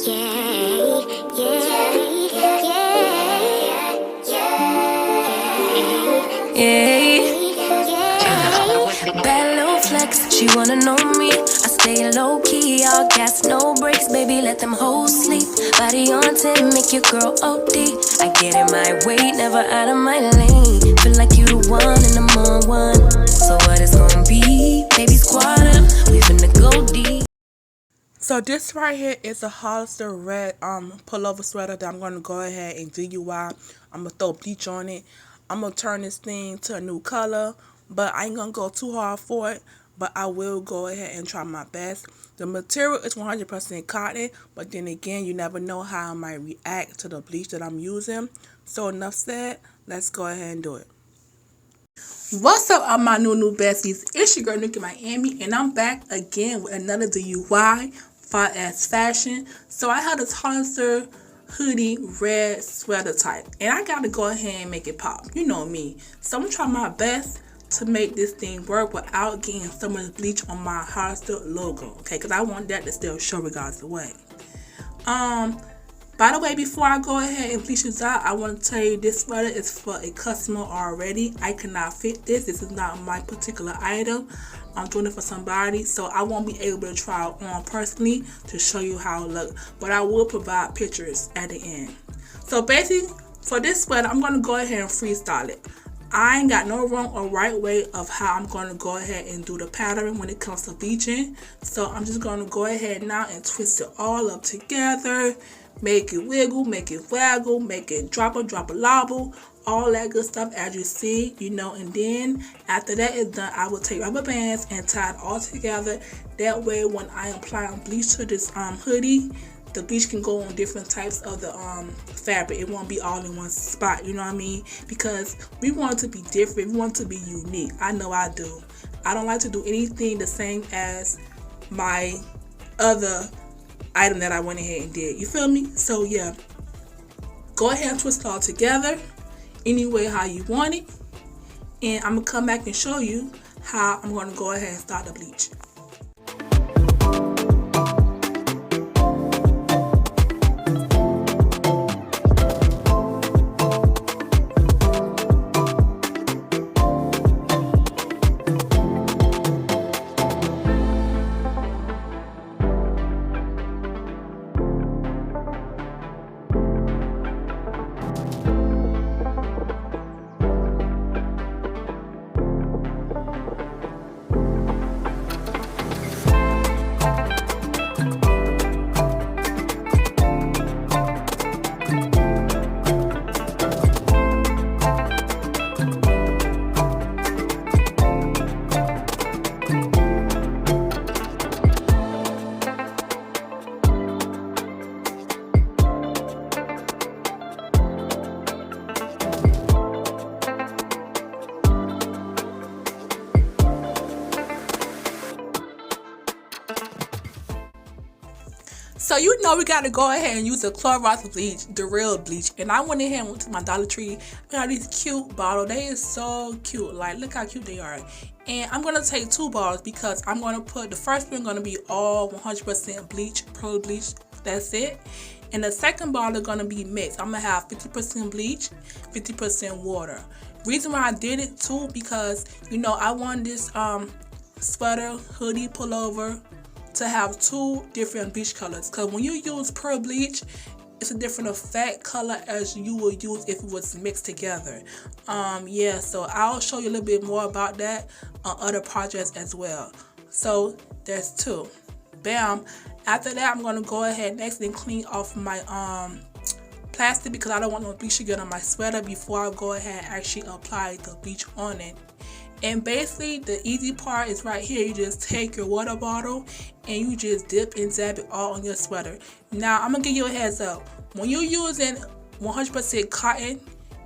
Bad little flex, she wanna know me. I stay low key, all gas, no brakes, baby, let them hoes sleep. Body on 10, make your girl OD. I get in my way, never out of my lane. Feel like you the one and I'm on one. So what it's gonna be? Baby, squad up, we finna go deep. So this right here is a Hollister red pullover sweater that I'm going to go ahead and DIY. I'm going to throw bleach on it. I'm going to turn this thing to a new color, but I ain't going to go too hard for it, but I will go ahead and try my best. The material is 100% cotton, but then again, you never know how I might react to the bleach that I'm using. So enough said, let's go ahead and do it. What's up, all my new besties? It's your girl Nikki Miami, and I'm back again with another DIY far as fashion. So I have this Hollister hoodie red sweater type, and I gotta go ahead and make it pop. You know me. So I'm gonna try my best to make this thing work without getting so much bleach on my Hollister logo. Okay, because I want that to still show regardless of the way. By the way, before I go ahead and bleach this out, I want to tell you this sweater is for a customer already. I cannot fit this. This is not my particular item. I'm doing it for somebody, so I won't be able to try it on personally to show you how it looks. But I will provide pictures at the end. So basically, for this sweater, I'm going to go ahead and freestyle it. I ain't got no wrong or right way of how I'm going to go ahead and do the pattern when it comes to bleaching. So I'm just going to go ahead now and twist it all up together. Make it wiggle, make it waggle, make it drop a lobble, all that good stuff as you see, you know. And then after that is done, I will take rubber bands and tie it all together. That way when I apply bleach to this hoodie, the bleach can go on different types of the fabric. It won't be all in one spot, you know what I mean? Because we want it to be different, we want it to be unique. I know I do. I don't like to do anything the same as my other item that I went ahead and did. You feel me? So yeah, go ahead and twist it all together any way how you want it, and I'm gonna come back and show you how I'm gonna go ahead and start the bleach. So you know we gotta go ahead and use the Clorox bleach, the real bleach. And I went ahead and went to my Dollar Tree. I got these cute bottles. They is so cute. Like, look how cute they are. And I'm gonna take 2 bottles because I'm gonna put the first one gonna be all 100% bleach, pearl bleach. That's it. And the second bottle is gonna be mixed. I'm gonna have 50% bleach, 50% water. Reason why I did it too, because you know I want this sweater, hoodie, pullover to have 2 different bleach colors, because when you use pearl bleach, it's a different effect color as you would use if it was mixed together. Yeah, so I'll show you a little bit more about that on other projects as well. So there's 2. Bam. After that, I'm going to go ahead next and clean off my plastic, because I don't want no bleach to get on my sweater before I go ahead and actually apply the bleach on it. And basically the easy part is right here. You just take your water bottle and you just dip and dab it all on your sweater. Now I'm gonna give you a heads up. When you're using 100% cotton,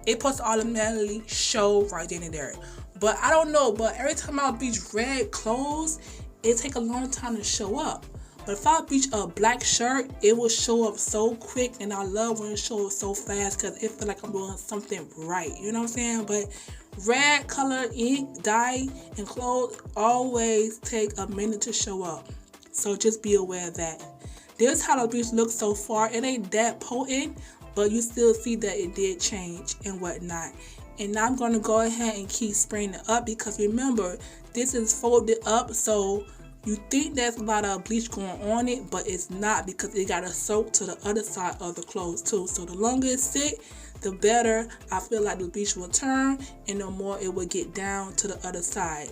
it's supposed to automatically show right then and there. But I don't know, but every time I bleach red clothes, it take a long time to show up. But if I bleach a black shirt, it will show up so quick, and I love when it shows so fast because it feels like I'm doing something right. You know what I'm saying? But red color ink, dye, and clothes always take a minute to show up. So just be aware of that. This is how the bleach looks so far. It ain't that potent, but you still see that it did change and whatnot. And now I'm going to go ahead and keep spraying it up, because remember, this is folded up, so you think there's a lot of bleach going on it, but it's not, because it got to soak to the other side of the clothes too. So the longer it sit, the better I feel like the bleach will turn, and the more it will get down to the other side.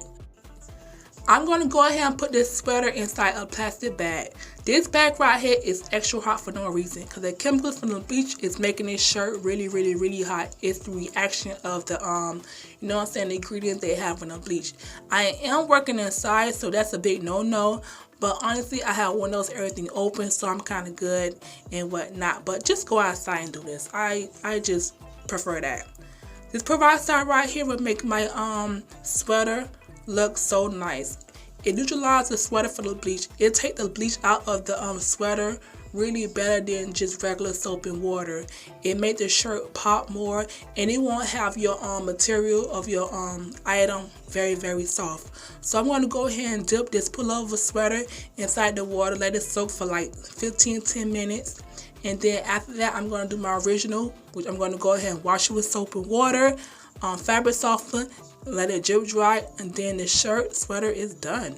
I'm going to go ahead and put this sweater inside a plastic bag. This bag right here is extra hot for no reason, because the chemicals from the bleach is making this shirt really hot. It's the reaction of the you know what I'm saying, the ingredients they have in the bleach. I am working inside, so that's a big no. But honestly, I have windows, everything open, so I'm kind of good and whatnot. But just go outside and do this. I just prefer that. This peroxide right here will make my sweater look so nice. It neutralizes the sweater for the bleach. It takes the bleach out of the sweater really better than just regular soap and water. It makes the shirt pop more, and it won't have your material of your item very soft. So I'm going to go ahead and dip this pullover sweater inside the water, let it soak for like 10 minutes. And then after that, I'm going to do my original, which I'm going to go ahead and wash it with soap and water, fabric softener, let it drip dry, and then the sweater is done.